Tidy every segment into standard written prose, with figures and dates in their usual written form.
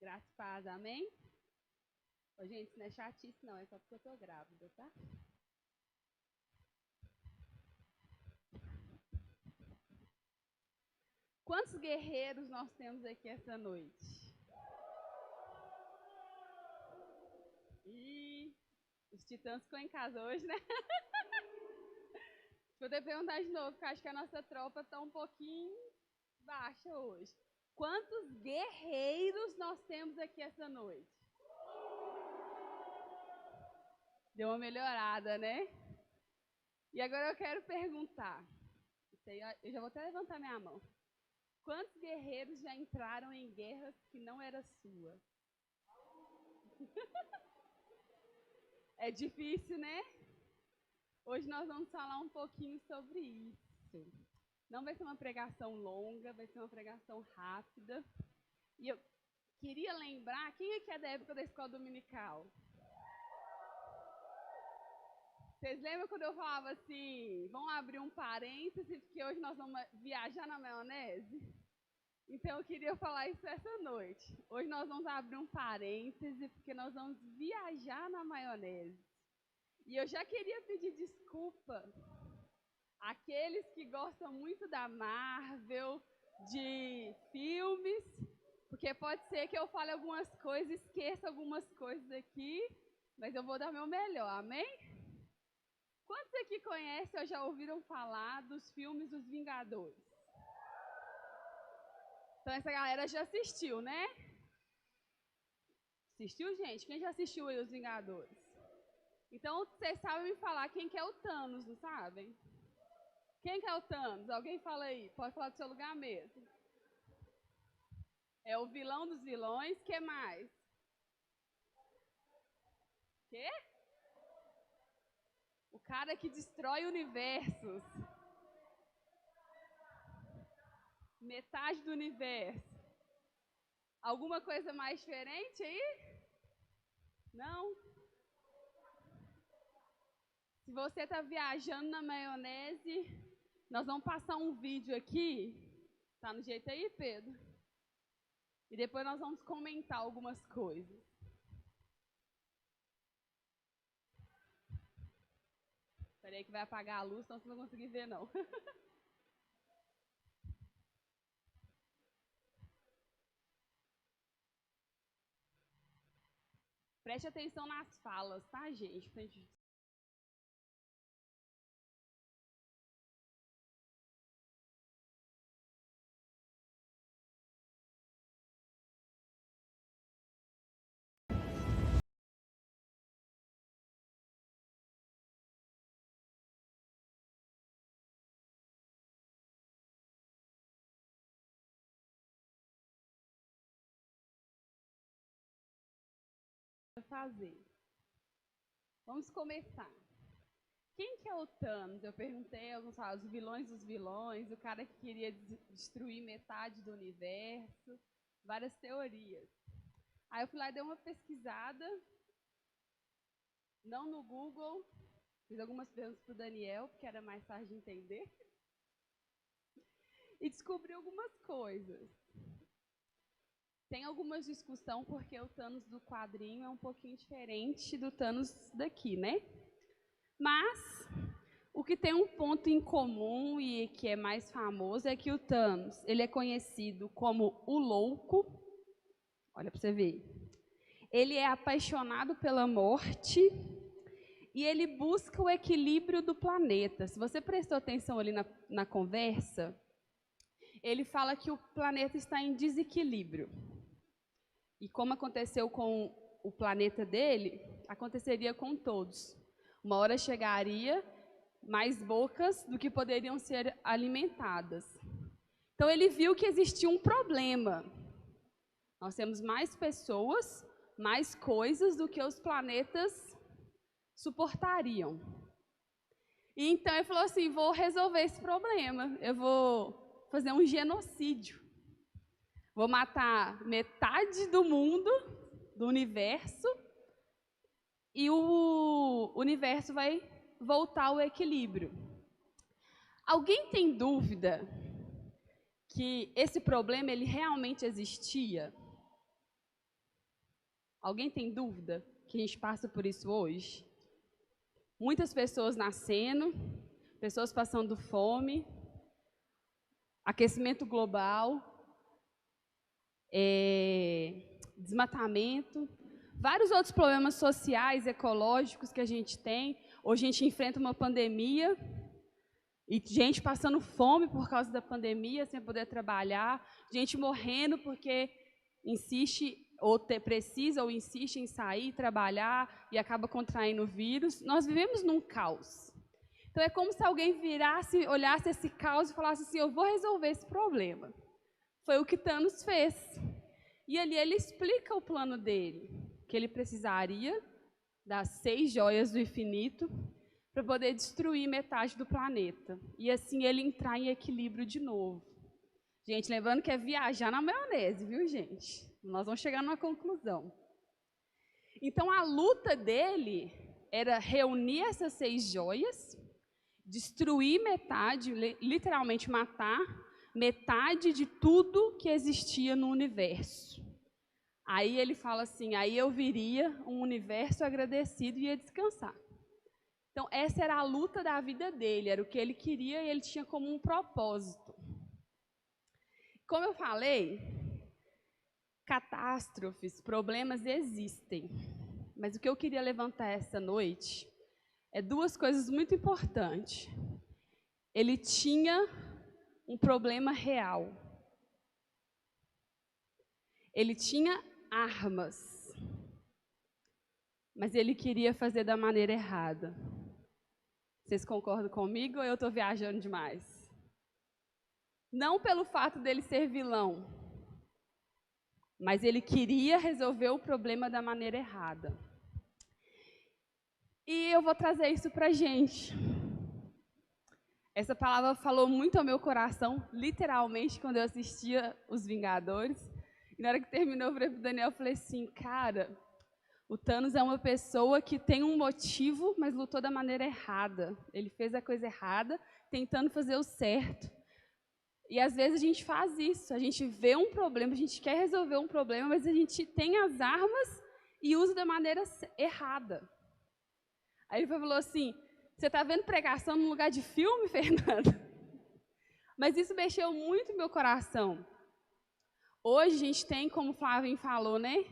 Graça e paz, amém? Ô, gente, isso não é chatice, não, é só porque eu tô grávida, tá? Quantos guerreiros nós temos aqui essa noite? E os titãs ficam em casa hoje, né? Vou ter que perguntar de novo, porque acho que a nossa tropa tá um pouquinho baixa hoje. Quantos guerreiros nós temos aqui essa noite? Deu uma melhorada, né? E agora eu quero perguntar. Eu já vou até levantar minha mão. Quantos guerreiros já entraram em guerras que não era sua? É difícil, né? Hoje nós vamos falar um pouquinho sobre isso. Não vai ser uma pregação longa, vai ser uma pregação rápida. E eu queria lembrar, quem aqui é da época da escola dominical? Vocês lembram quando eu falava assim, vamos abrir um parêntese, porque hoje nós vamos viajar na maionese? Então eu queria falar isso essa noite. Hoje nós vamos abrir um parêntese, porque nós vamos viajar na maionese. E eu já queria pedir desculpa àqueles que gostam muito da Marvel, de filmes, porque pode ser que eu fale algumas coisas, esqueça algumas coisas aqui, mas eu vou dar meu melhor, amém? Quantos aqui conhecem ou já ouviram falar dos filmes dos Vingadores? Então essa galera já assistiu, né? Assistiu, gente? Quem já assistiu aí os Vingadores? Então vocês sabem me falar quem que é o Thanos, não sabem? Quem que é o Thanos? Alguém fala aí, pode falar do seu lugar mesmo. É o vilão dos vilões, que mais? Quê? O cara que destrói universos. Metade do universo. Alguma coisa mais diferente aí? Não? Se você está viajando na maionese, nós vamos passar um vídeo aqui. Tá no jeito aí, Pedro? E depois nós vamos comentar algumas coisas. Espera aí que vai apagar a luz, senão você não vai conseguir ver, não. Preste atenção nas falas, tá, gente? Pra gente fazer. Vamos começar. Quem que é o Thanos? Eu perguntei alguns os vilões dos vilões, o cara que queria destruir metade do universo, várias teorias. Aí eu fui lá e dei uma pesquisada, não no Google, fiz algumas perguntas para o Daniel, porque era mais fácil de entender, e descobri algumas coisas. Tem algumas discussão porque o Thanos do quadrinho é um pouquinho diferente do Thanos daqui, né? Mas o que tem um ponto em comum e que é mais famoso é que o Thanos, ele é conhecido como o louco. Olha para você ver. Ele é apaixonado pela morte e ele busca o equilíbrio do planeta. Se você prestou atenção ali na conversa, ele fala que o planeta está em desequilíbrio. E como aconteceu com o planeta dele, aconteceria com todos. Uma hora chegaria mais bocas do que poderiam ser alimentadas. Então ele viu que existia um problema. Nós temos mais pessoas, mais coisas do que os planetas suportariam. E então ele falou assim, vou resolver esse problema, eu vou fazer um genocídio. Vou matar metade do mundo, do universo, e o universo vai voltar ao equilíbrio. Alguém tem dúvida que esse problema ele realmente existia? Alguém tem dúvida que a gente passa por isso hoje? Muitas pessoas nascendo, pessoas passando fome, aquecimento global, desmatamento, vários outros problemas sociais, ecológicos que a gente tem. Hoje a gente enfrenta uma pandemia e gente passando fome por causa da pandemia, sem poder trabalhar, gente morrendo porque insiste ou precisa ou insiste em sair, trabalhar e acaba contraindo o vírus. Nós vivemos num caos. Então é como se alguém virasse, olhasse esse caos e falasse assim, eu vou resolver esse problema. Foi o que Thanos fez. E ali ele explica o plano dele, que ele precisaria das 6 joias do infinito para poder destruir metade do planeta. E assim ele entrar em equilíbrio de novo. Gente, lembrando que é viajar na maionese, viu, gente? Nós vamos chegar numa conclusão. Então, a luta dele era reunir essas 6 joias, destruir metade, literalmente matar metade de tudo que existia no universo. Aí ele fala assim, aí eu viria um universo agradecido e ia descansar. Então, essa era a luta da vida dele, era o que ele queria e ele tinha como um propósito. Como eu falei, catástrofes, problemas existem. Mas o que eu queria levantar essa noite é 2 coisas muito importantes. Ele tinha um problema real. Ele tinha armas, mas ele queria fazer da maneira errada. Vocês concordam comigo ou eu estou viajando demais? Não pelo fato dele ser vilão, mas ele queria resolver o problema da maneira errada. E eu vou trazer isso para a gente. Essa palavra falou muito ao meu coração, literalmente, quando eu assistia Os Vingadores. E na hora que terminou, eu falei para o Daniel, eu falei assim, cara, o Thanos é uma pessoa que tem um motivo, mas lutou da maneira errada. Ele fez a coisa errada, tentando fazer o certo. E às vezes a gente faz isso, a gente vê um problema, a gente quer resolver um problema, mas a gente tem as armas e usa da maneira errada. Aí ele falou assim, você está vendo pregação no lugar de filme, Fernanda? Mas isso mexeu muito no meu coração. Hoje a gente tem, como o Flávio falou, né?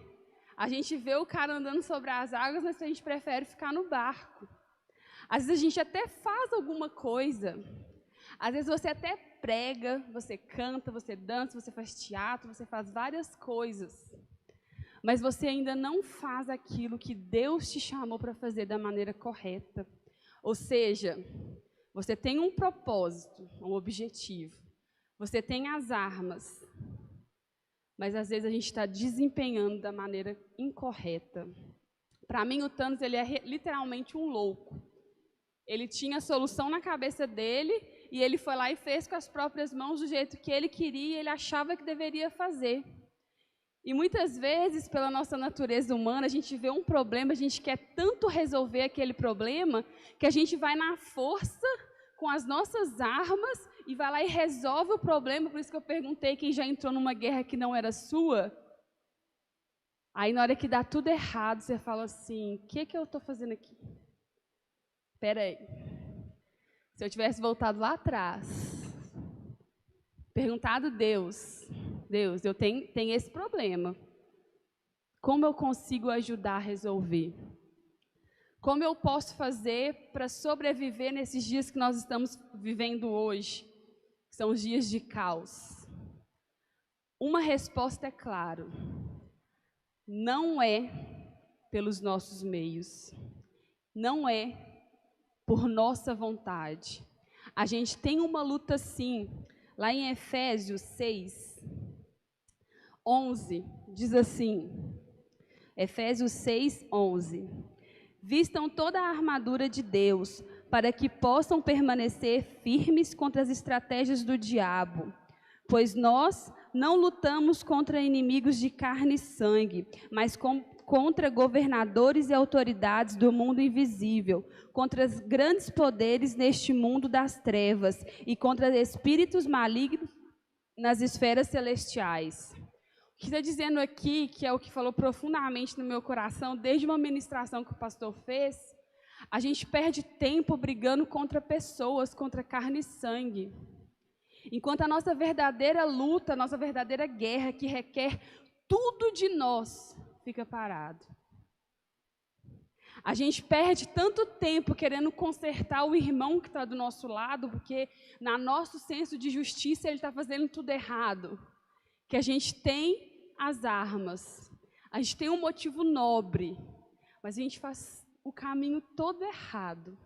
A gente vê o cara andando sobre as águas, mas a gente prefere ficar no barco. Às vezes a gente até faz alguma coisa. Às vezes você até prega, você canta, você dança, você faz teatro, você faz várias coisas. Mas você ainda não faz aquilo que Deus te chamou para fazer da maneira correta. Ou seja, você tem um propósito, um objetivo. Você tem as armas. Mas às vezes a gente está desempenhando da maneira incorreta. Para mim, o Thanos ele é literalmente um louco. Ele tinha a solução na cabeça dele e ele foi lá e fez com as próprias mãos do jeito que ele queria, ele achava que deveria fazer. E muitas vezes, pela nossa natureza humana, a gente vê um problema, a gente quer tanto resolver aquele problema, que a gente vai na força, com as nossas armas, e vai lá e resolve o problema. Por isso que eu perguntei quem já entrou numa guerra que não era sua. Aí, na hora que dá tudo errado, você fala assim, o que eu estou fazendo aqui? Espera aí. Se eu tivesse voltado lá atrás, perguntado Deus, eu tenho esse problema. Como eu consigo ajudar a resolver? Como eu posso fazer para sobreviver nesses dias que nós estamos vivendo hoje? Que são os dias de caos. Uma resposta é clara. Não é pelos nossos meios. Não é por nossa vontade. A gente tem uma luta sim. Lá em Efésios 6, 11, diz assim, Efésios 6, 11. Vistam toda a armadura de Deus, para que possam permanecer firmes contra as estratégias do diabo. Pois nós não lutamos contra inimigos de carne e sangue, mas contra governadores e autoridades do mundo invisível, contra os grandes poderes neste mundo das trevas e contra espíritos malignos nas esferas celestiais. que está dizendo aqui, que é o que falou profundamente no meu coração, desde uma ministração que o pastor fez, a gente perde tempo brigando contra pessoas, contra carne e sangue. Enquanto a nossa verdadeira luta, a nossa verdadeira guerra, que requer tudo de nós, fica parado. A gente perde tanto tempo querendo consertar o irmão que está do nosso lado, porque no nosso senso de justiça ele está fazendo tudo errado, que a gente tem as armas, a gente tem um motivo nobre, mas a gente faz o caminho todo errado,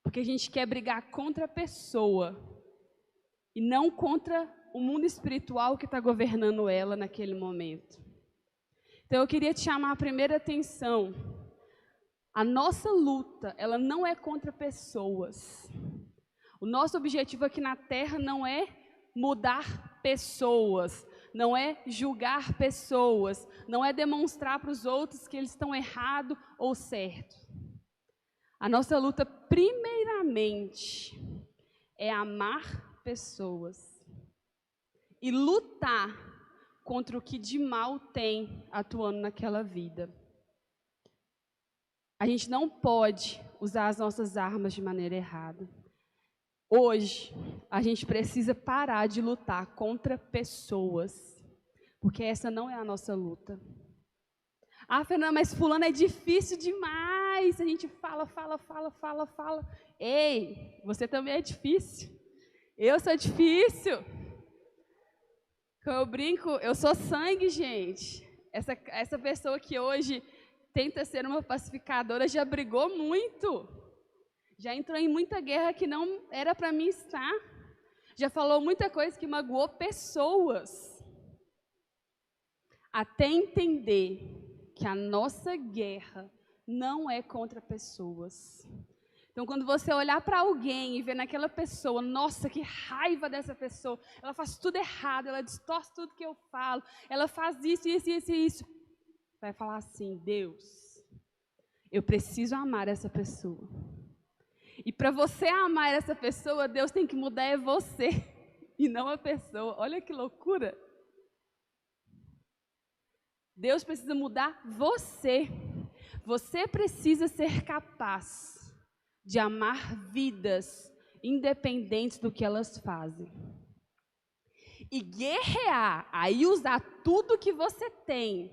porque a gente quer brigar contra a pessoa e não contra o mundo espiritual que está governando ela naquele momento. Então eu queria te chamar a primeira atenção. A nossa luta, ela não é contra pessoas. O nosso objetivo aqui na Terra não é mudar pessoas, não é julgar pessoas, não é demonstrar para os outros que eles estão errados ou certos. A nossa luta, primeiramente, é amar pessoas e lutar contra o que de mal tem atuando naquela vida. A gente não pode usar as nossas armas de maneira errada. Hoje, a gente precisa parar de lutar contra pessoas, porque essa não é a nossa luta. Ah, Fernanda, mas fulano é difícil demais. A gente fala. Ei, você também é difícil. Eu sou difícil. Eu brinco, eu sou sangue, gente. Essa pessoa que hoje tenta ser uma pacificadora já brigou muito. Já entrou em muita guerra que não era para mim estar. Já falou muita coisa que magoou pessoas. Até entender que a nossa guerra não é contra pessoas. Então, quando você olhar para alguém e ver naquela pessoa, nossa, que raiva dessa pessoa, ela faz tudo errado, ela distorce tudo que eu falo, ela faz isso. Vai falar assim, Deus, eu preciso amar essa pessoa. E para você amar essa pessoa, Deus tem que mudar é você, e não a pessoa. Olha que loucura. Deus precisa mudar você. Você precisa ser capaz de amar vidas, independentes do que elas fazem. E guerrear, aí usar tudo que você tem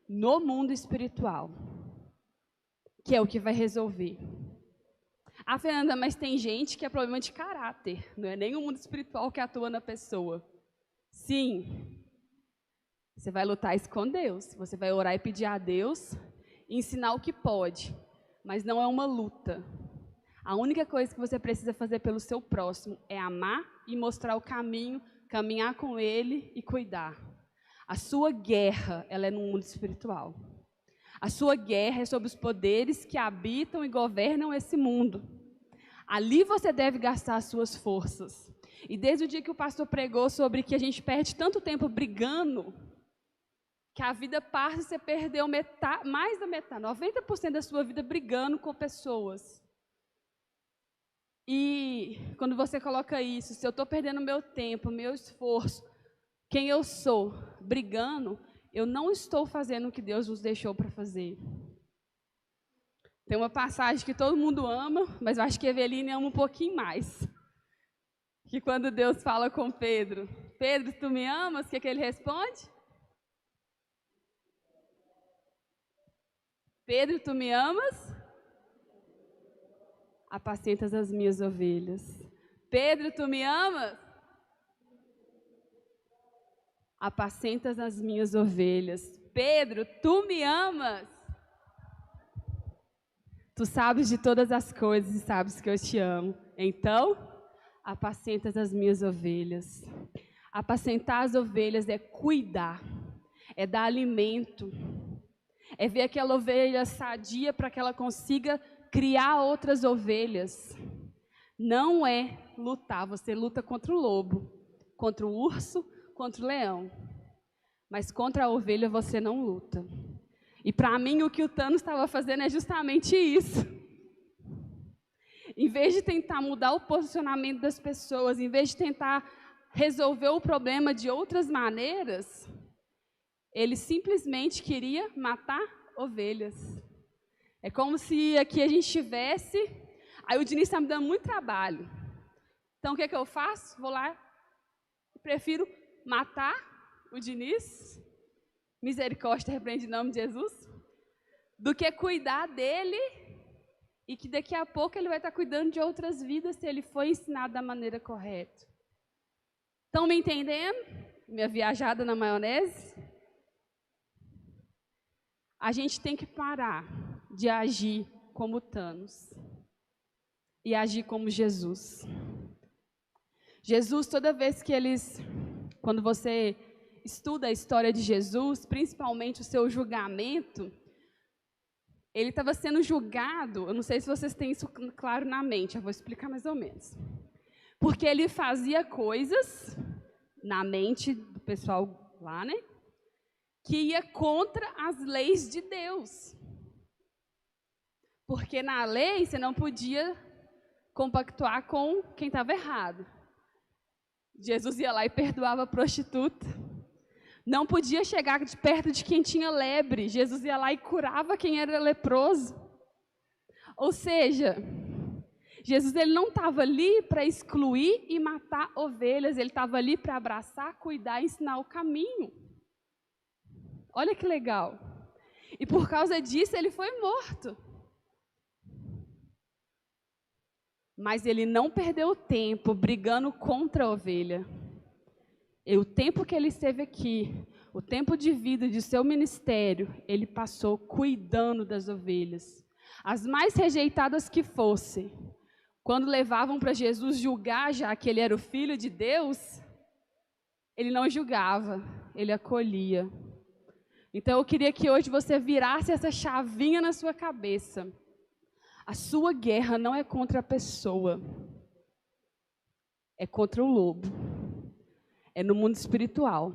no mundo espiritual, que é o que vai resolver. Ah, Fernanda, mas tem gente que é problema de caráter, não é nem o mundo espiritual que atua na pessoa. Sim, você vai lutar isso com Deus, você vai orar e pedir a Deus, ensinar o que pode, mas não é uma luta. A única coisa que você precisa fazer pelo seu próximo é amar e mostrar o caminho, caminhar com ele e cuidar. A sua guerra, ela é no mundo espiritual. A sua guerra é sobre os poderes que habitam e governam esse mundo. Ali você deve gastar as suas forças. E desde o dia que o pastor pregou sobre que a gente perde tanto tempo brigando, que a vida passa e você perdeu mais da metade, 90% da sua vida brigando com pessoas. E quando você coloca isso, se eu estou perdendo meu tempo, meu esforço, quem eu sou, brigando, eu não estou fazendo o que Deus nos deixou para fazer. Tem uma passagem que todo mundo ama, mas eu acho que a Eveline ama um pouquinho mais. Que quando Deus fala com Pedro, Pedro, tu me amas? O que ele responde? Pedro, tu me amas? Apacentas as minhas ovelhas. Pedro, tu me amas? Apacentas as minhas ovelhas. Pedro, tu me amas? Tu sabes de todas as coisas e sabes que eu te amo. Então, apacentas as minhas ovelhas. Apacentar as ovelhas é cuidar, é dar alimento, é ver aquela ovelha sadia para que ela consiga criar outras ovelhas. Não é lutar, você luta contra o lobo, contra o urso, contra o leão. Mas contra a ovelha você não luta. E para mim o que o Thanos estava fazendo é justamente isso. Em vez de tentar mudar o posicionamento das pessoas, em vez de tentar resolver o problema de outras maneiras, Ele simplesmente queria matar ovelhas. É como se aqui a gente tivesse... Aí o Diniz está me dando muito trabalho. Então o que é que eu faço? Vou lá e prefiro matar o Diniz, misericórdia, repreende em nome de Jesus, do que cuidar dele e que daqui a pouco ele vai estar cuidando de outras vidas se ele foi ensinado da maneira correta. Estão me entendendo? Minha viajada na maionese? A gente tem que parar de agir como Thanos e agir como Jesus. Jesus, toda vez que quando você estuda a história de Jesus, principalmente o seu julgamento, ele estava sendo julgado, eu não sei se vocês têm isso claro na mente, eu vou explicar mais ou menos. Porque ele fazia coisas na mente do pessoal lá, né? Que ia contra as leis de Deus. Porque na lei você não podia compactuar com quem estava errado. Jesus ia lá e perdoava a prostituta. Não podia chegar de perto de quem tinha lebre. Jesus ia lá e curava quem era leproso. Ou seja, Jesus ele não estava ali para excluir e matar ovelhas. Ele estava ali para abraçar, cuidar e ensinar o caminho. Olha que legal. E por causa disso ele foi morto. Mas ele não perdeu tempo brigando contra a ovelha. E o tempo que ele esteve aqui, o tempo de vida de seu ministério, ele passou cuidando das ovelhas. As mais rejeitadas que fossem, quando levavam para Jesus julgar, já que ele era o Filho de Deus, ele não julgava, ele acolhia. Então eu queria que hoje você virasse essa chavinha na sua cabeça. A sua guerra não é contra a pessoa, é contra o lobo, é no mundo espiritual.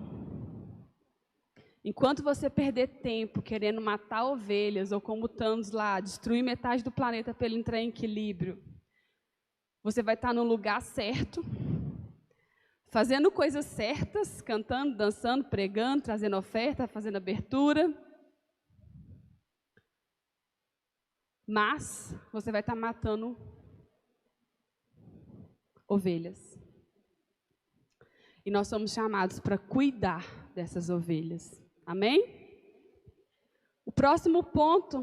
Enquanto você perder tempo querendo matar ovelhas, ou como Thanos lá, destruir metade do planeta para ele entrar em equilíbrio, você vai estar no lugar certo, fazendo coisas certas, cantando, dançando, pregando, trazendo oferta, fazendo abertura. Mas você vai estar matando ovelhas. E nós somos chamados para cuidar dessas ovelhas. Amém? O próximo ponto.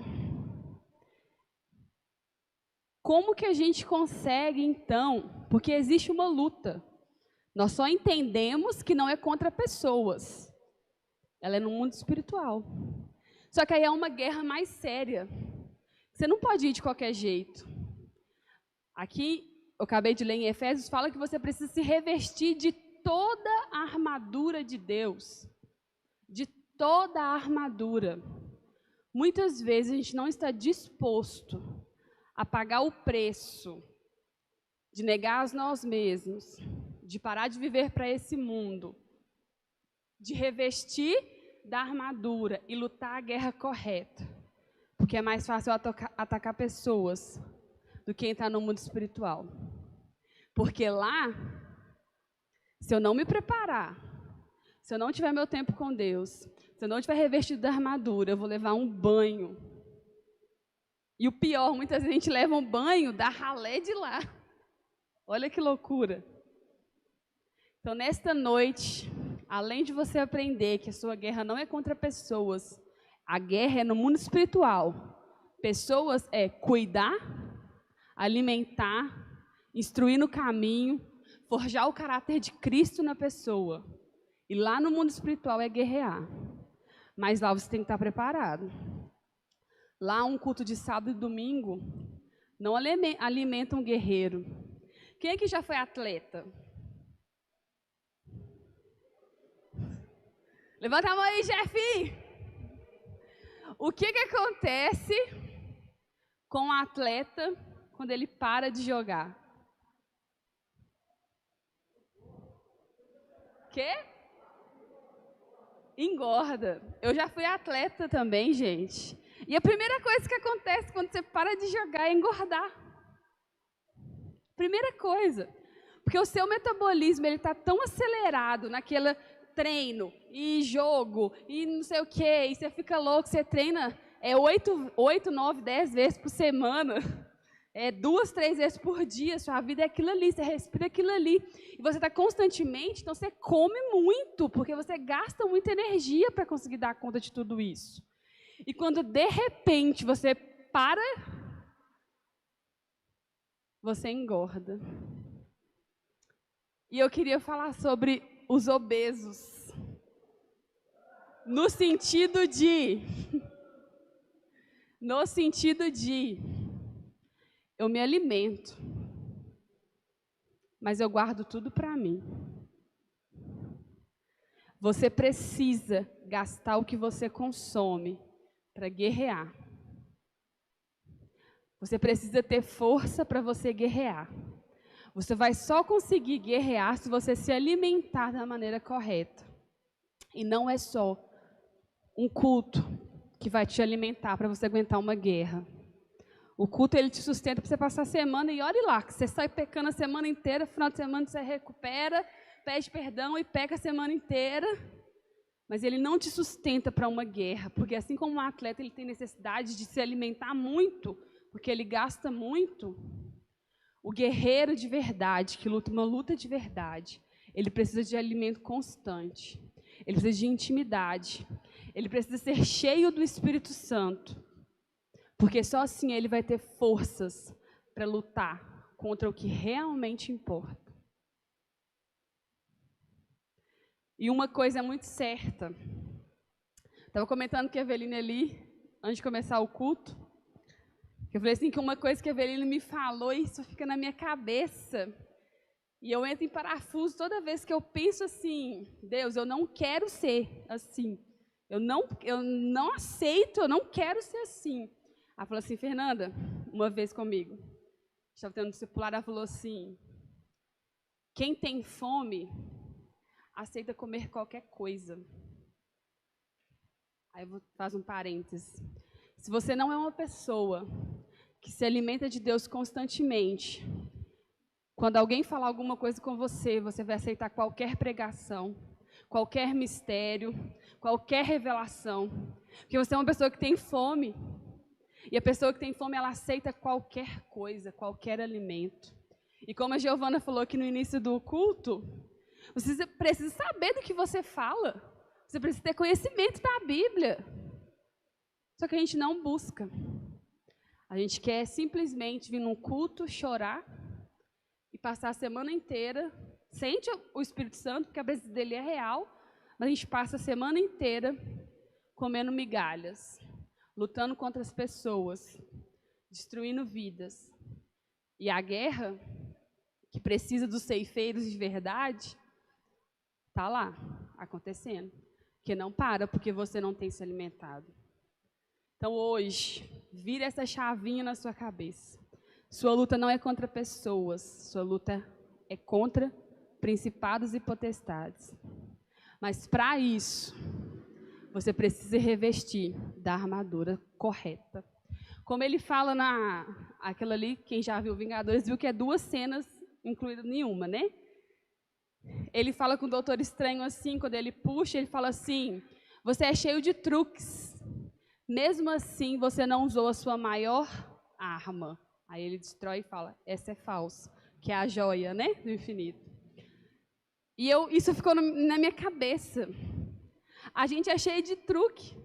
Como que a gente consegue, então? Porque existe uma luta. Nós só entendemos que não é contra pessoas. Ela é no mundo espiritual. Só que aí é uma guerra mais séria. Você não pode ir de qualquer jeito. Aqui, eu acabei de ler em Efésios, fala que você precisa se revestir de toda a armadura de Deus. De toda a armadura. Muitas vezes a gente não está disposto a pagar o preço de negar a nós mesmos, de parar de viver para esse mundo, de revestir da armadura e lutar a guerra correta. Porque é mais fácil atacar pessoas do que entrar no mundo espiritual. Porque lá, se eu não me preparar, se eu não tiver meu tempo com Deus, se eu não tiver revestido da armadura, eu vou levar um banho. E o pior, muitas vezes a gente leva um banho da ralé de lá. Olha que loucura. Então, nesta noite, além de você aprender que a sua guerra não é contra pessoas, a guerra é no mundo espiritual. Pessoas é cuidar, alimentar, instruir no caminho, forjar o caráter de Cristo na pessoa. E lá no mundo espiritual é guerrear. Mas lá você tem que estar preparado. Lá um culto de sábado e domingo não alimenta um guerreiro. Quem aqui já foi atleta? Levanta a mão aí, Jeff! O que acontece com o atleta quando ele para de jogar? Quê? Engorda. Eu já fui atleta também, gente. E a primeira coisa que acontece quando você para de jogar é engordar. Primeira coisa. Porque o seu metabolismo está tão acelerado naquela treino, e jogo, e não sei o quê, e você fica louco, você treina 8, 9, 10 vezes por semana, 2, 3 vezes por dia, sua vida é aquilo ali, você respira aquilo ali, e você está constantemente, então você come muito, porque você gasta muita energia para conseguir dar conta de tudo isso. E quando de repente você para, você engorda. E eu queria falar sobre os obesos, no sentido de, eu me alimento, mas eu guardo tudo para mim. Você precisa gastar o que você consome para guerrear. Você precisa ter força para você guerrear. Você vai só conseguir guerrear se você se alimentar da maneira correta. E não é só um culto que vai te alimentar para você aguentar uma guerra. O culto, ele te sustenta para você passar a semana e olhe lá, que você sai pecando a semana inteira, no final de semana você recupera, pede perdão e peca a semana inteira. Mas ele não te sustenta para uma guerra, porque assim como um atleta ele tem necessidade de se alimentar muito, porque ele gasta muito, o guerreiro de verdade, que luta uma luta de verdade, ele precisa de alimento constante, ele precisa de intimidade, ele precisa ser cheio do Espírito Santo, porque só assim ele vai ter forças para lutar contra o que realmente importa. E uma coisa é muito certa, estava comentando com a Eveline ali, antes de começar o culto, eu falei assim, que uma coisa que a Eveline me falou, e isso fica na minha cabeça, e eu entro em parafuso toda vez que eu penso assim, Deus, eu não quero ser assim, eu não aceito, eu não quero ser assim. Ela falou assim, Fernanda, uma vez comigo, estava tendo discipulado, ela falou assim, quem tem fome, aceita comer qualquer coisa. Aí eu vou fazer um parênteses. Se você não é uma pessoa que se alimenta de Deus constantemente, quando alguém falar alguma coisa com você, você vai aceitar qualquer pregação, qualquer mistério, qualquer revelação. Porque você é uma pessoa que tem fome. E a pessoa que tem fome, ela aceita qualquer coisa, qualquer alimento. E como a Giovana falou aqui no início do culto, você precisa saber do que você fala. Você precisa ter conhecimento da Bíblia. Só que a gente não busca. A gente quer simplesmente vir num culto, chorar e passar a semana inteira. Sente o Espírito Santo, porque a presença dele é real, mas a gente passa a semana inteira comendo migalhas, lutando contra as pessoas, destruindo vidas. E a guerra, que precisa dos ceifeiros de verdade, está lá, acontecendo. Que não para, porque você não tem se alimentado. Então hoje, vira essa chavinha na sua cabeça. Sua luta não é contra pessoas, sua luta é contra principados e potestades. Mas para isso, você precisa revestir da armadura correta. Como ele fala aquela ali, quem já viu Vingadores, viu que é 2 cenas incluídas nenhuma, né? Ele fala com o Doutor Estranho assim, quando ele puxa, ele fala assim, você é cheio de truques. Mesmo assim, você não usou a sua maior arma. Aí ele destrói e fala, essa é falsa, que é a joia, né, do infinito. E isso ficou na minha cabeça. A gente é cheio de truque.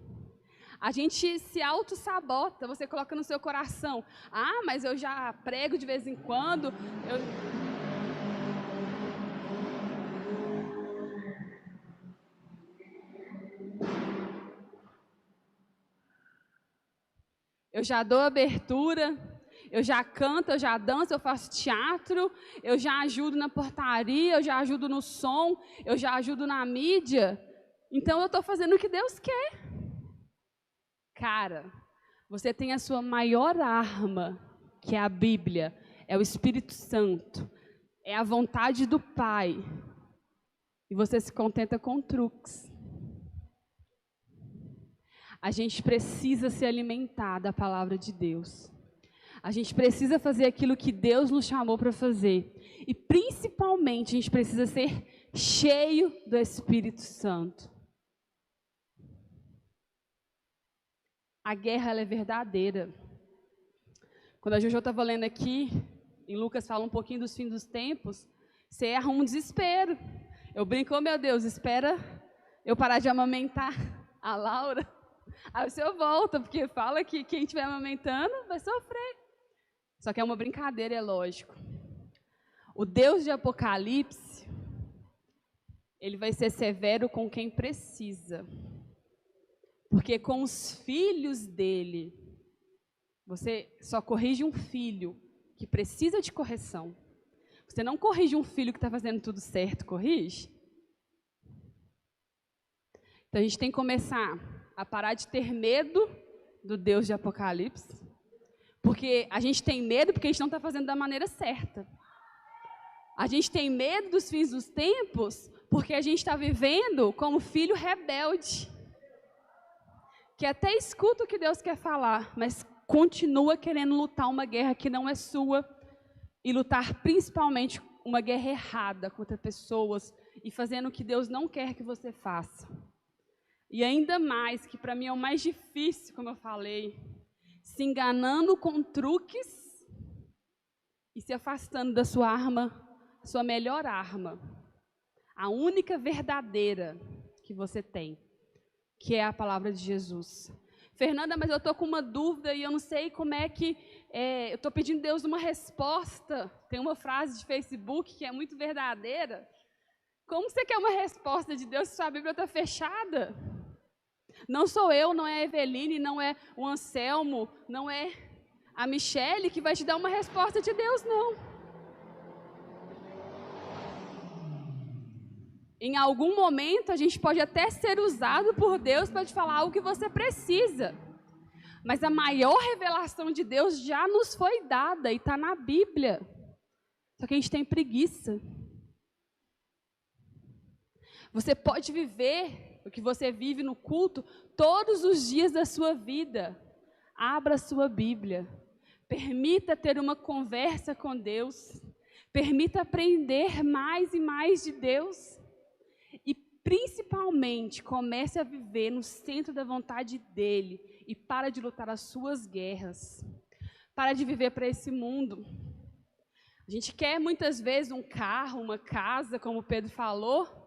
A gente se auto-sabota, você coloca no seu coração. Ah, mas eu já prego de vez em quando. Eu já dou abertura, eu já canto, eu já danço, eu faço teatro, eu já ajudo na portaria, eu já ajudo no som, eu já ajudo na mídia. Então, eu estou fazendo o que Deus quer. Cara, você tem a sua maior arma, que é a Bíblia, é o Espírito Santo, é a vontade do Pai. E você se contenta com truques. A gente precisa se alimentar da palavra de Deus. A gente precisa fazer aquilo que Deus nos chamou para fazer. E principalmente a gente precisa ser cheio do Espírito Santo. A guerra ela é verdadeira. Quando a Jojo estava lendo aqui, em Lucas fala um pouquinho dos fins dos tempos, você arruma um desespero. Eu brinco, oh meu Deus, espera eu parar de amamentar a Laura. Aí o senhor volta, porque fala que quem estiver amamentando vai sofrer. Só que é uma brincadeira, é lógico. O Deus de Apocalipse, ele vai ser severo com quem precisa. Porque com os filhos dele, você só corrige um filho que precisa de correção. Você não corrige um filho que está fazendo tudo certo, corrige? Então a gente tem que começar a parar de ter medo do Deus de Apocalipse, porque a gente tem medo porque a gente não está fazendo da maneira certa. A gente tem medo dos fins dos tempos porque a gente está vivendo como filho rebelde, que até escuta o que Deus quer falar, mas continua querendo lutar uma guerra que não é sua, e lutar principalmente uma guerra errada contra pessoas, e fazendo o que Deus não quer que você faça. E ainda mais, que para mim é o mais difícil, como eu falei, se enganando com truques e se afastando da sua arma, sua melhor arma, a única verdadeira que você tem, que é a palavra de Jesus. Fernanda, mas eu estou com uma dúvida e eu não sei como é que... eu estou pedindo a Deus uma resposta. Tem uma frase de Facebook que é muito verdadeira. Como você quer uma resposta de Deus se sua Bíblia está fechada? Não sou eu, não é a Eveline, não é o Anselmo, não é a Michele que vai te dar uma resposta de Deus, não. Em algum momento, a gente pode até ser usado por Deus para te falar algo que você precisa. Mas a maior revelação de Deus já nos foi dada e está na Bíblia. Só que a gente tem preguiça. Você pode viver o que você vive no culto todos os dias da sua vida. Abra a sua Bíblia. Permita ter uma conversa com Deus. Permita aprender mais e mais de Deus. E principalmente comece a viver no centro da vontade dEle. E para de lutar as suas guerras. Para de viver para esse mundo. A gente quer muitas vezes um carro, uma casa, como o Pedro falou.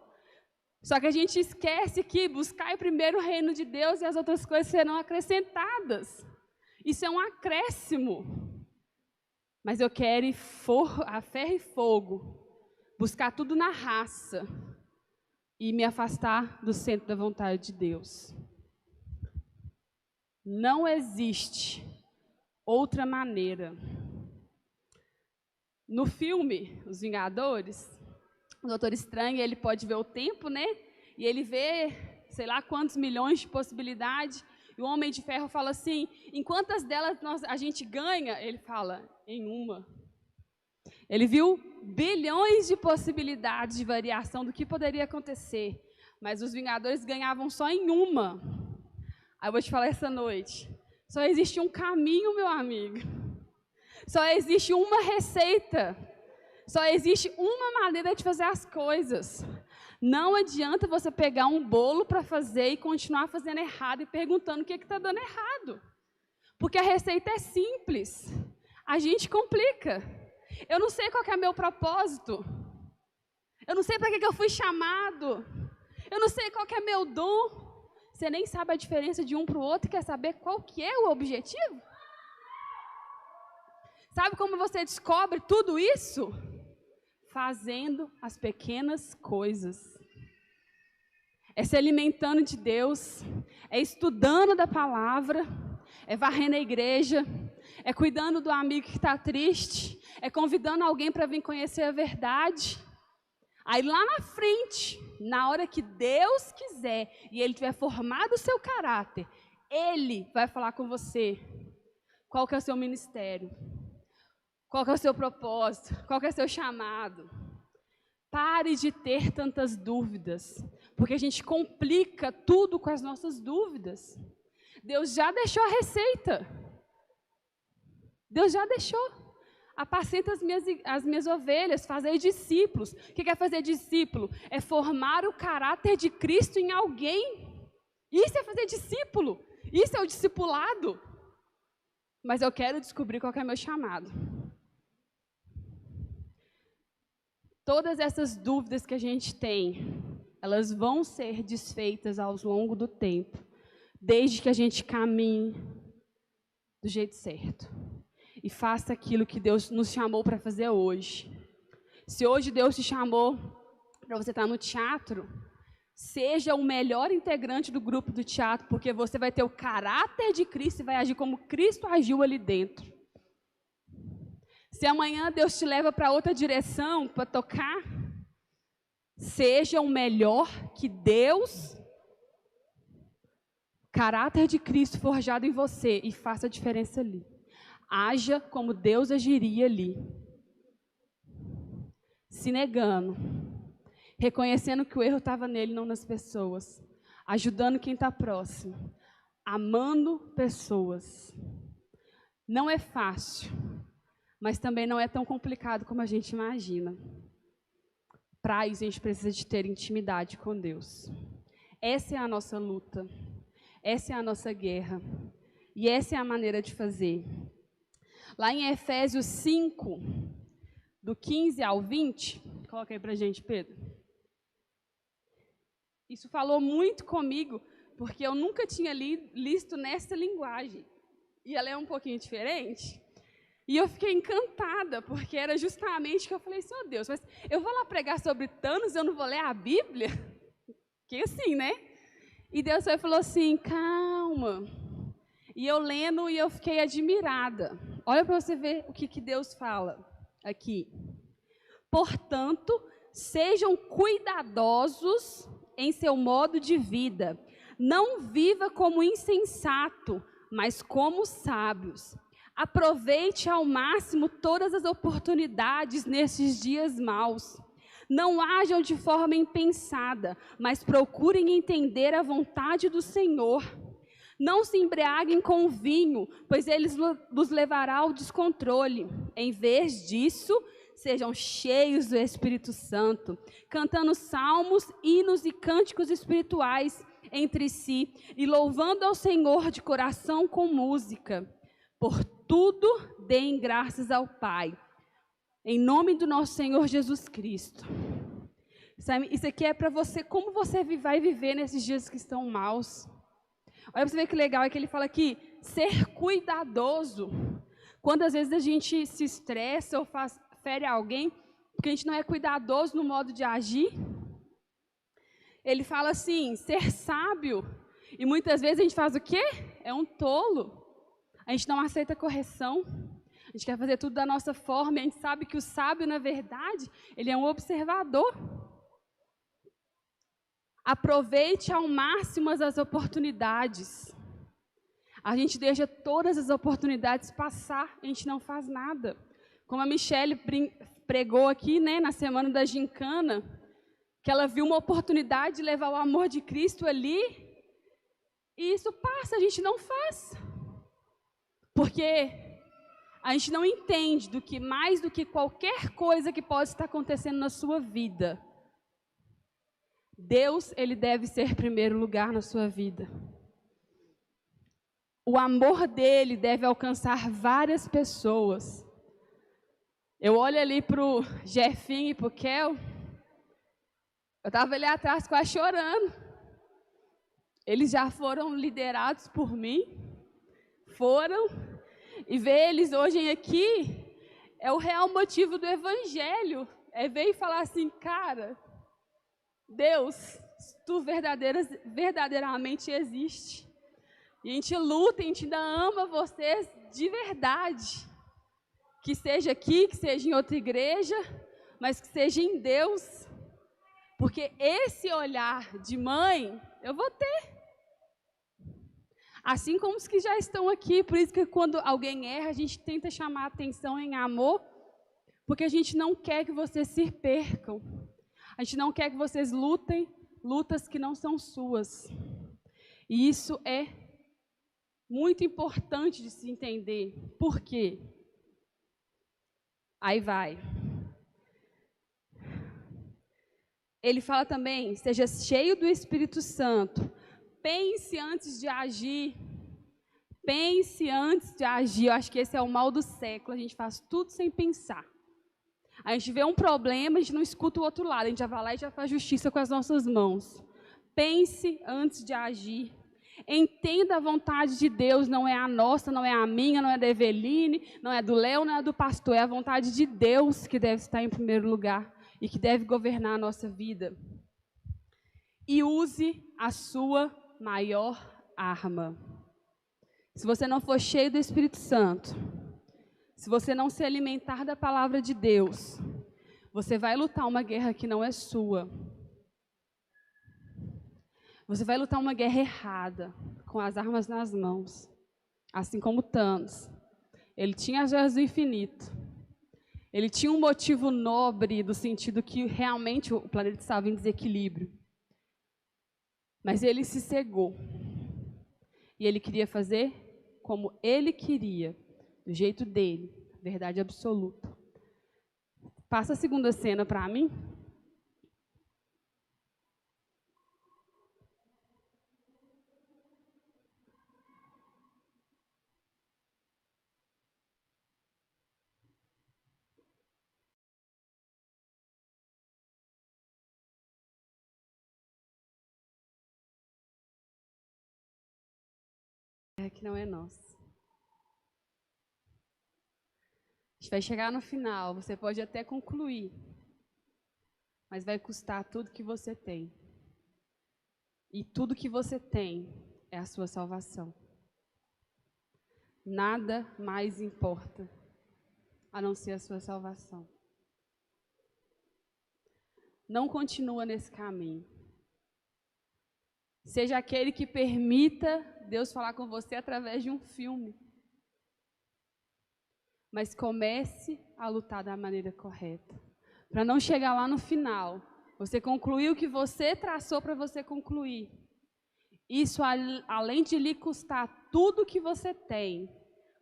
Só que a gente esquece que buscar primeiro o reino de Deus e as outras coisas serão acrescentadas. Isso é um acréscimo. Mas eu quero ir a ferro e fogo, buscar tudo na raça e me afastar do centro da vontade de Deus. Não existe outra maneira. No filme Os Vingadores, o Doutor Estranho, ele pode ver o tempo, né? E ele vê, sei lá, quantos milhões de possibilidades. E o Homem de Ferro fala assim, em quantas delas a gente ganha? Ele fala, em uma. Ele viu bilhões de possibilidades de variação do que poderia acontecer. Mas os Vingadores ganhavam só em uma. Aí eu vou te falar essa noite. Só existe um caminho, meu amigo. Só existe uma receita. Só existe uma maneira de fazer as coisas. Não adianta você pegar um bolo para fazer e continuar fazendo errado e perguntando o que está dando errado. Porque a receita é simples. A gente complica. Eu não sei qual que é meu propósito. Eu não sei para que eu fui chamado. Eu não sei qual que é meu dom. Você nem sabe a diferença de um para o outro e quer saber qual que é o objetivo? Sabe como você descobre tudo isso? Fazendo as pequenas coisas. É se alimentando de Deus, é estudando da palavra, é varrendo a igreja, é cuidando do amigo que está triste, é convidando alguém para vir conhecer a verdade. Aí lá na frente, na hora que Deus quiser e Ele tiver formado o seu caráter, Ele vai falar com você qual que é o seu ministério. Qual que é o seu propósito? Qual que é o seu chamado? Pare de ter tantas dúvidas, porque a gente complica tudo com as nossas dúvidas. Deus já deixou a receita. Deus já deixou. apacenta as minhas ovelhas, fazei discípulos. O que é fazer discípulo? É formar o caráter de Cristo em alguém. Isso é fazer discípulo. Isso é o discipulado. Mas eu quero descobrir qual que é meu chamado. Todas essas dúvidas que a gente tem, elas vão ser desfeitas ao longo do tempo, desde que a gente caminhe do jeito certo e faça aquilo que Deus nos chamou para fazer hoje. Se hoje Deus te chamou para você estar no teatro, seja o melhor integrante do grupo do teatro, porque você vai ter o caráter de Cristo e vai agir como Cristo agiu ali dentro. Se amanhã Deus te leva para outra direção, para tocar, seja o melhor que Deus, caráter de Cristo forjado em você, e faça a diferença ali. Haja como Deus agiria ali. Se negando, reconhecendo que o erro estava nele, não nas pessoas. Ajudando quem está próximo. Amando pessoas. Não é fácil, mas também não é tão complicado como a gente imagina. Para isso, a gente precisa de ter intimidade com Deus. Essa é a nossa luta. Essa é a nossa guerra. E essa é a maneira de fazer. Lá em Efésios 5, do 15 ao 20, coloca aí para a gente, Pedro. Isso falou muito comigo, porque eu nunca tinha lido nessa linguagem. E ela é um pouquinho diferente. E eu fiquei encantada, porque era justamente que eu falei assim, oh Deus, mas eu vou lá pregar sobre Thanos, eu não vou ler a Bíblia? Que assim, né? E Deus falou assim, calma. E eu lendo e eu fiquei admirada. Olha para você ver o que Deus fala aqui. Portanto, sejam cuidadosos em seu modo de vida. Não viva como insensato, mas como sábios. Aproveite ao máximo todas as oportunidades nesses dias maus. Não hajam de forma impensada, mas procurem entender a vontade do Senhor. Não se embriaguem com o vinho, pois ele os levará ao descontrole. Em vez disso, sejam cheios do Espírito Santo, cantando salmos, hinos e cânticos espirituais entre si, e louvando ao Senhor de coração com música. Por tudo, deem graças ao Pai, em nome do nosso Senhor Jesus Cristo. Isso aqui é para você, como você vai viver nesses dias que estão maus. Olha para você ver que legal, é que ele fala aqui, ser cuidadoso. Quantas vezes a gente se estressa ou fere alguém, porque a gente não é cuidadoso no modo de agir. Ele fala assim, ser sábio. E muitas vezes a gente faz o quê? É um tolo. A gente não aceita correção. A gente quer fazer tudo da nossa forma. E a gente sabe que o sábio, na verdade, ele é um observador. Aproveite ao máximo as oportunidades. A gente deixa todas as oportunidades passar, a gente não faz nada. Como a Michele pregou aqui, né, na semana da gincana, que ela viu uma oportunidade de levar o amor de Cristo ali, e isso passa, a gente não faz. Porque a gente não entende do que mais do que qualquer coisa que pode estar acontecendo na sua vida, Deus, ele deve ser primeiro lugar na sua vida. O amor dele deve alcançar várias pessoas. Eu olho ali para o Jefinho e para o Kel, eu estava ali atrás quase chorando. Eles já foram liderados por mim, foram, e ver eles hoje aqui é o real motivo do Evangelho. É ver e falar assim, cara, Deus, tu verdadeiramente existe. E a gente luta, a gente ainda ama vocês de verdade. Que seja aqui, que seja em outra igreja, mas que seja em Deus. Porque esse olhar de mãe, eu vou ter. Assim como os que já estão aqui. Por isso que quando alguém erra, a gente tenta chamar a atenção em amor. Porque a gente não quer que vocês se percam. A gente não quer que vocês lutem lutas que não são suas. E isso é muito importante de se entender. Por quê? Aí vai. Ele fala também, seja cheio do Espírito Santo. Pense antes de agir. Pense antes de agir. Eu acho que esse é o mal do século. A gente faz tudo sem pensar. A gente vê um problema, a gente não escuta o outro lado. A gente já vai lá e já faz justiça com as nossas mãos. Pense antes de agir. Entenda a vontade de Deus, não é a nossa, não é a minha, não é da Eveline, não é do Léo, não é do pastor. É a vontade de Deus que deve estar em primeiro lugar e que deve governar a nossa vida. E use a sua maior arma. Se você não for cheio do Espírito Santo, se você não se alimentar da palavra de Deus, você vai lutar uma guerra que não é sua. Você vai lutar uma guerra errada, com as armas nas mãos. Assim como Thanos. Ele tinha as joias do infinito. Ele tinha um motivo nobre, do sentido que realmente o planeta estava em desequilíbrio. Mas ele se cegou. E ele queria fazer como ele queria, do jeito dele, verdade absoluta. Passa a segunda cena para mim. Que não é nosso. A gente vai chegar no final, você pode até concluir, mas vai custar tudo que você tem. E tudo que você tem é a sua salvação. Nada mais importa a não ser a sua salvação. Não continua nesse caminho. Seja aquele que permita Deus falar com você através de um filme. Mas comece a lutar da maneira correta. Para não chegar lá no final, você concluir o que você traçou para você concluir. Isso, além de lhe custar tudo que você tem,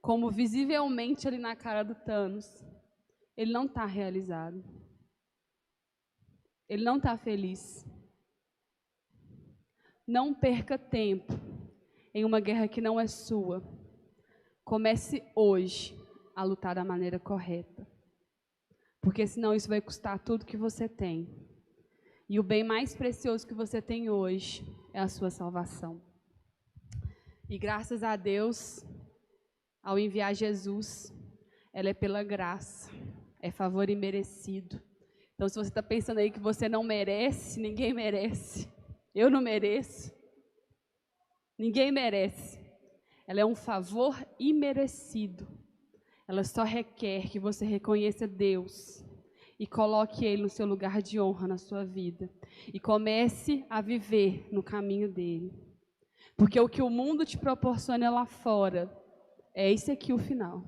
como visivelmente ali na cara do Thanos, ele não está realizado. Ele não está feliz. Não perca tempo em uma guerra que não é sua. Comece hoje a lutar da maneira correta. Porque senão isso vai custar tudo que você tem. E o bem mais precioso que você tem hoje é a sua salvação. E graças a Deus, ao enviar Jesus, ela é pela graça, é favor imerecido. Então, se você está pensando aí que você não merece, ninguém merece. Eu não mereço. Ninguém merece. Ela é um favor imerecido. Ela só requer que você reconheça Deus e coloque Ele no seu lugar de honra na sua vida. E comece a viver no caminho dEle. Porque o que o mundo te proporciona lá fora, é esse aqui o final.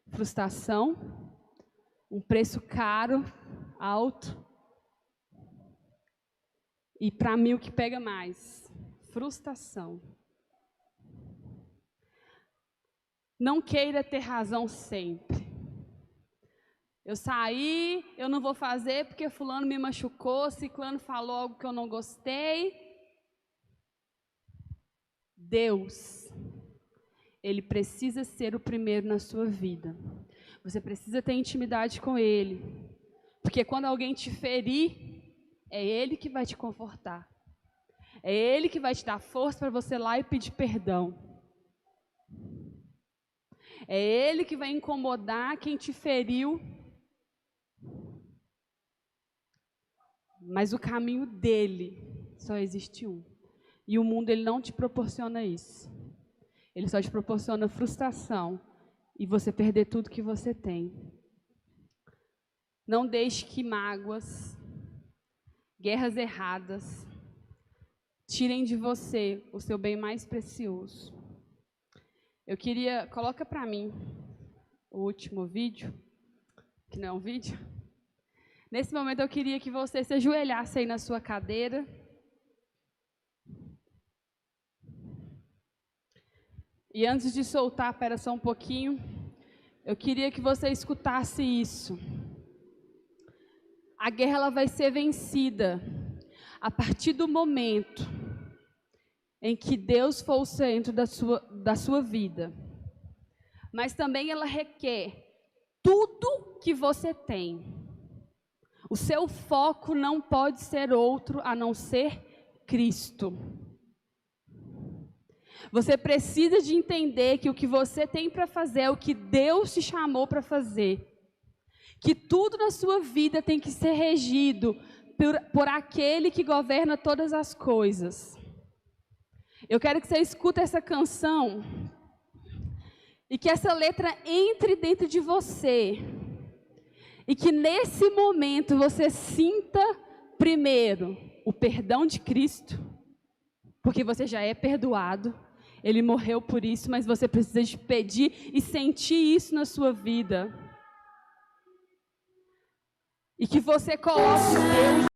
Frustração, um preço caro, alto. E para mim o que pega mais? Frustração. Não queira ter razão sempre. Eu saí, eu não vou fazer porque fulano me machucou, ciclano falou algo que eu não gostei. Deus, Ele precisa ser o primeiro na sua vida. Você precisa ter intimidade com Ele. Porque quando alguém te ferir, é Ele que vai te confortar. É Ele que vai te dar força para você ir lá e pedir perdão. É Ele que vai incomodar quem te feriu. Mas o caminho dele só existe um. E o mundo ele não te proporciona isso. Ele só te proporciona frustração e você perder tudo que você tem. Não deixe que mágoas, guerras erradas, tirem de você o seu bem mais precioso. Eu queria, coloca para mim o último vídeo, que não é um vídeo. Nesse momento eu queria que você se ajoelhasse aí na sua cadeira. E antes de soltar, espera só um pouquinho. Eu queria que você escutasse isso. A guerra ela vai ser vencida a partir do momento em que Deus for o centro da sua vida. Mas também ela requer tudo que você tem. O seu foco não pode ser outro a não ser Cristo. Você precisa de entender que o que você tem para fazer é o que Deus te chamou para fazer. Que tudo na sua vida tem que ser regido por aquele que governa todas as coisas. Eu quero que você escute essa canção e que essa letra entre dentro de você. E que nesse momento você sinta primeiro o perdão de Cristo, porque você já é perdoado. Ele morreu por isso, mas você precisa de pedir e sentir isso na sua vida. E que você coloque Deus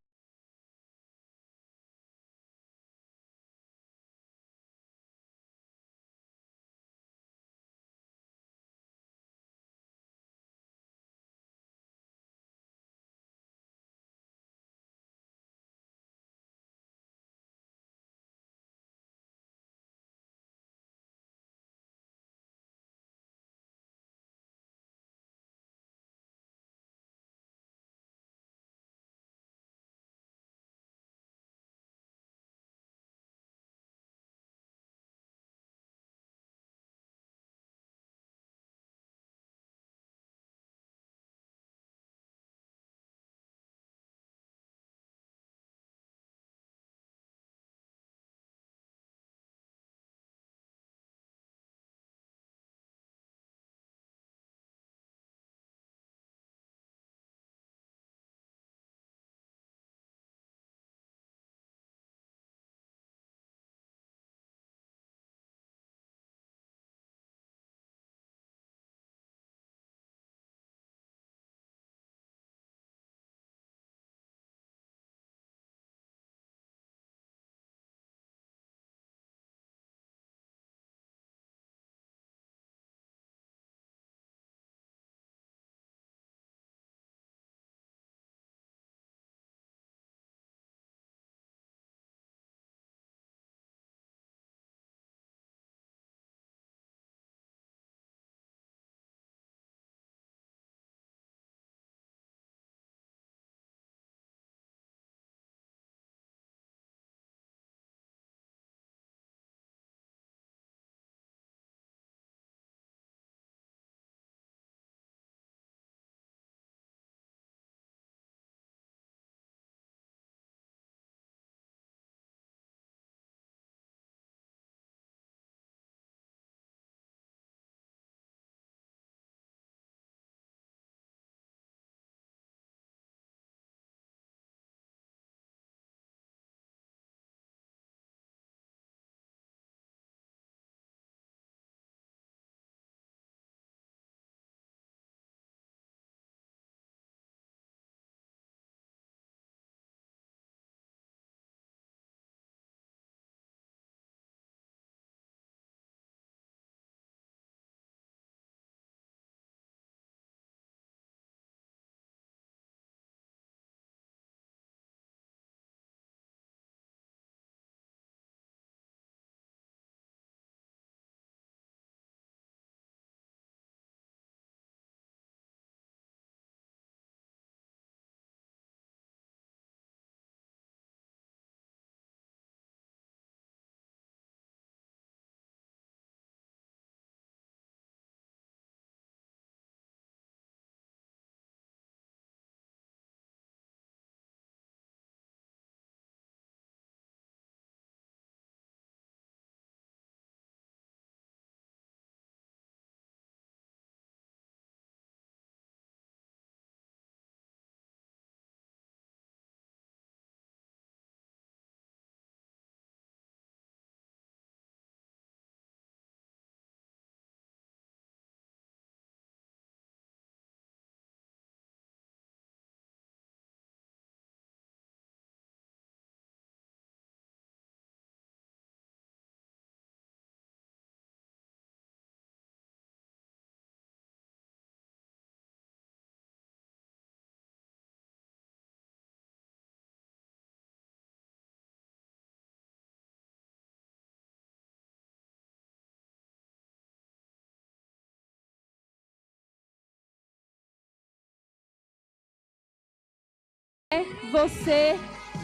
você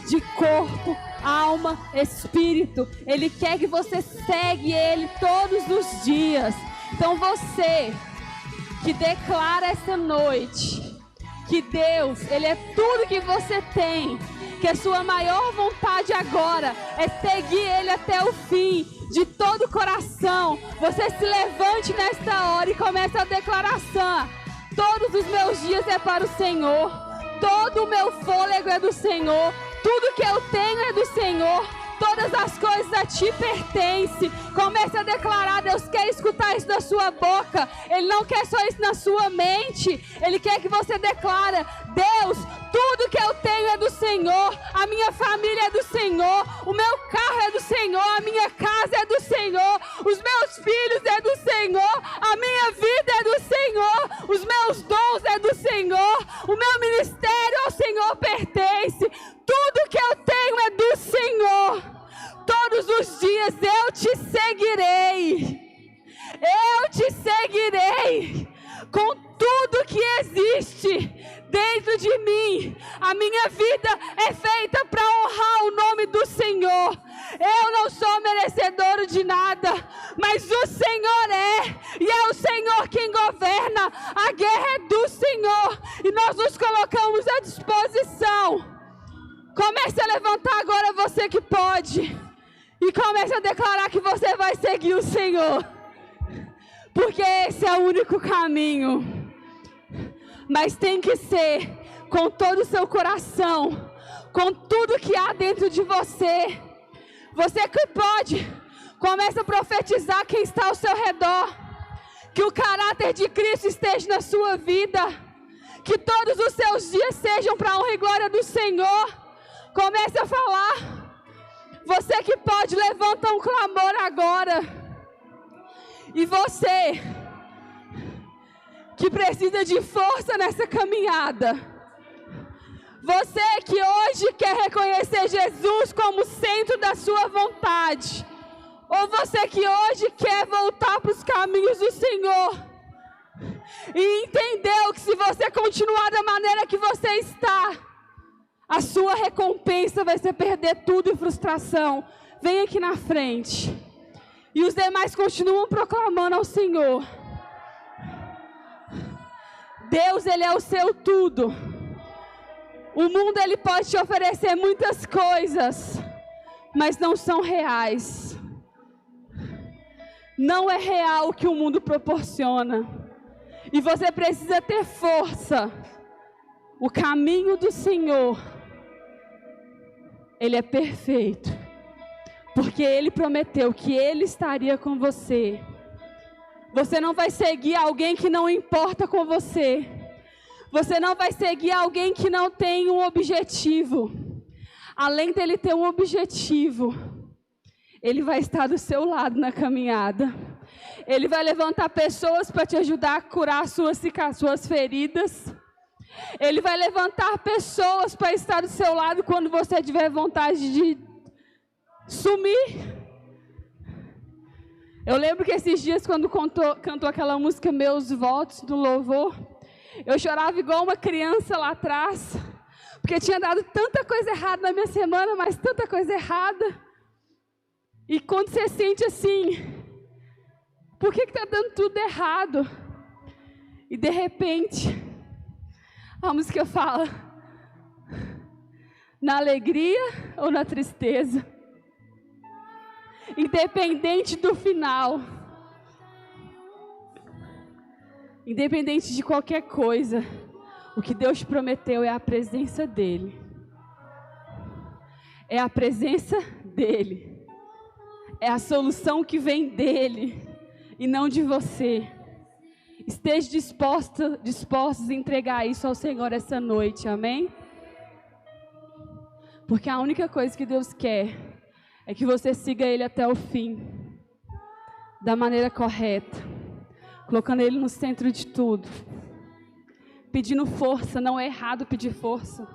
de corpo, alma, espírito. Ele quer que você segue Ele todos os dias. Então você que declara essa noite que Deus, Ele é tudo que você tem, que a sua maior vontade agora é seguir Ele até o fim, de todo o coração. Você se levante nesta hora e comece a declaração: todos os meus dias é para o Senhor, todo o meu fôlego é do Senhor, tudo que eu tenho é do Senhor, todas as coisas a ti pertencem. Comece a declarar. Deus quer escutar isso da sua boca. Ele não quer só isso na sua mente. Ele quer que você declare: Deus, tudo que eu tenho é do Senhor, a minha família é do Senhor, o meu carro é do Senhor, a minha casa é do Senhor, os meus filhos é do Senhor, a minha vida é do Senhor, os meus dons é do Senhor, o meu ministério ao Senhor pertence. Tudo que eu tenho é do Senhor. Todos os dias eu te seguirei. Eu te seguirei com tudo que existe dentro de mim. A minha vida é feita para honrar o nome do Senhor. Eu não sou merecedor de nada, mas o Senhor é, e é o Senhor quem governa. A guerra é do Senhor e nós nos colocamos à disposição. Comece a levantar agora, você que pode, e comece a declarar que você vai seguir o Senhor, porque esse é o único caminho. Mas tem que ser com todo o seu coração, com tudo que há dentro de você. Você que pode, comece a profetizar quem está ao seu redor, que o caráter de Cristo esteja na sua vida, que todos os seus dias sejam para a honra e glória do Senhor. Comece a falar. Você que pode, levanta um clamor agora. E você que precisa de força nessa caminhada, você que hoje quer reconhecer Jesus como centro da sua vontade, ou você que hoje quer voltar para os caminhos do Senhor e entendeu que se você continuar da maneira que você está, a sua recompensa vai ser perder tudo em frustração. Vem aqui na frente. E os demais continuam proclamando ao Senhor. Deus, Ele é o seu tudo. O mundo, ele pode te oferecer muitas coisas, mas não são reais. Não é real o que o mundo proporciona. E você precisa ter força. O caminho do Senhor, Ele é perfeito, porque Ele prometeu que Ele estaria com você. Você não vai seguir alguém que não importa com você. Você não vai seguir alguém que não tem um objetivo. Além dele ter um objetivo, Ele vai estar do seu lado na caminhada. Ele vai levantar pessoas para te ajudar a curar suas feridas. Ele vai levantar pessoas para estar do seu lado quando você tiver vontade de sumir. Eu lembro que esses dias, quando cantou aquela música Meus Votos do Louvor, eu chorava igual uma criança lá atrás, porque tinha dado tanta coisa errada na minha semana, mas tanta coisa errada. E quando você sente assim, por que está dando tudo errado? E de repente, a música fala, na alegria ou na tristeza, independente do final, independente de qualquer coisa, o que Deus te prometeu é a presença dEle. É a presença dEle. É a solução que vem dEle e não de você. Esteja dispostos a entregar isso ao Senhor essa noite, amém? Porque a única coisa que Deus quer é que você siga Ele até o fim, da maneira correta, colocando Ele no centro de tudo, pedindo força. Não é errado pedir força.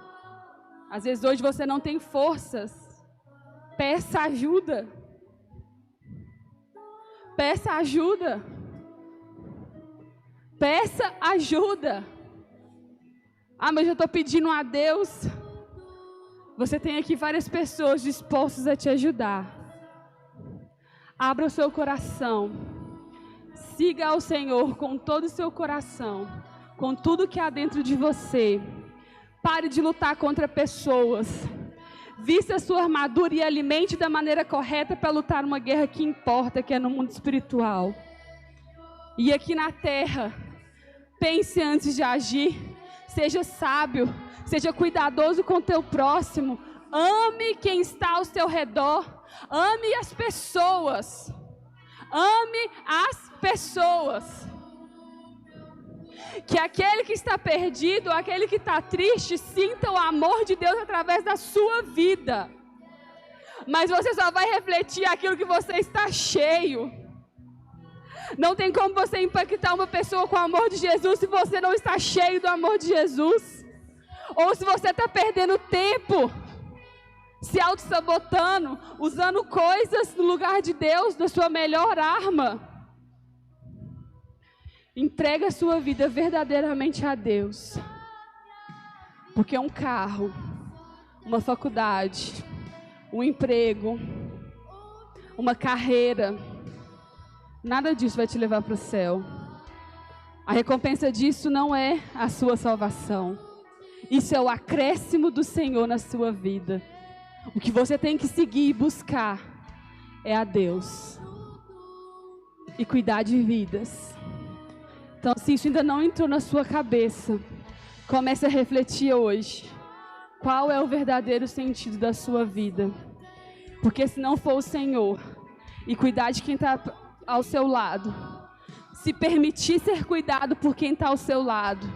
Às vezes hoje você não tem forças, peça ajuda. Peça ajuda. Peça ajuda. Ah, mas eu estou pedindo a Deus. Você tem aqui várias pessoas dispostas a te ajudar. Abra o seu coração. Siga ao Senhor com todo o seu coração, com tudo que há dentro de você. Pare de lutar contra pessoas. Vista a sua armadura e alimente da maneira correta para lutar uma guerra que importa, que é no mundo espiritual. E aqui na terra, pense antes de agir. Seja sábio, seja cuidadoso com o teu próximo. Ame quem está ao seu redor. Ame as pessoas. Ame as pessoas. Que aquele que está perdido, aquele que está triste, sinta o amor de Deus através da sua vida. Mas você só vai refletir aquilo que você está cheio. Não tem como você impactar uma pessoa com o amor de Jesus se você não está cheio do amor de Jesus. Ou se você está perdendo tempo, se auto-sabotando, usando coisas no lugar de Deus, da sua melhor arma. Entrega a sua vida verdadeiramente a Deus. Porque um carro, uma faculdade, um emprego, uma carreira, nada disso vai te levar para o céu. A recompensa disso não é a sua salvação. Isso é o acréscimo do Senhor na sua vida. O que você tem que seguir e buscar é a Deus. E cuidar de vidas. Então, se isso ainda não entrou na sua cabeça, comece a refletir hoje. Qual é o verdadeiro sentido da sua vida? Porque se não for o Senhor, e cuidar de quem está ao seu lado, se permitir ser cuidado por quem está ao seu lado,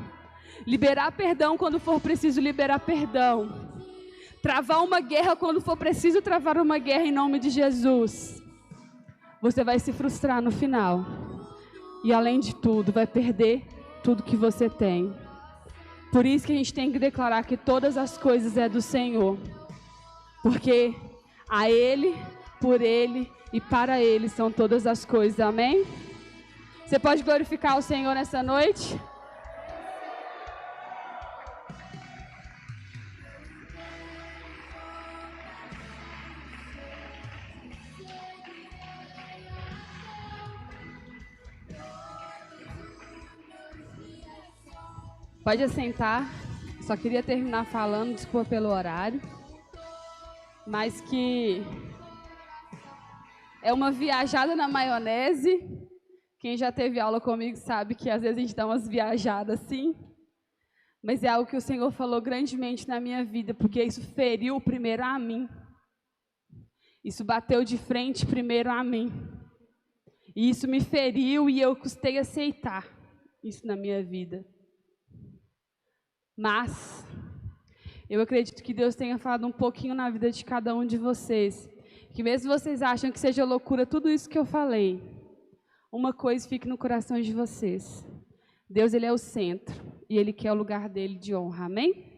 liberar perdão quando for preciso liberar perdão, travar uma guerra quando for preciso travar uma guerra em nome de Jesus, você vai se frustrar no final. E além de tudo, vai perder tudo que você tem. Por isso que a gente tem que declarar que todas as coisas é do Senhor. Porque a Ele, por Ele e para Ele são todas as coisas. Amém? Você pode glorificar o Senhor nessa noite? Pode assentar. Só queria terminar falando, desculpa pelo horário. Mas que é uma viajada na maionese. Quem já teve aula comigo sabe que às vezes a gente dá umas viajadas assim. Mas é algo que o Senhor falou grandemente na minha vida, porque isso feriu primeiro a mim. Isso bateu de frente primeiro a mim. E isso me feriu e eu custei aceitar isso na minha vida. Mas eu acredito que Deus tenha falado um pouquinho na vida de cada um de vocês. Que mesmo vocês acham que seja loucura tudo isso que eu falei, uma coisa fique no coração de vocês. Deus, Ele é o centro e Ele quer o lugar dele de honra. Amém?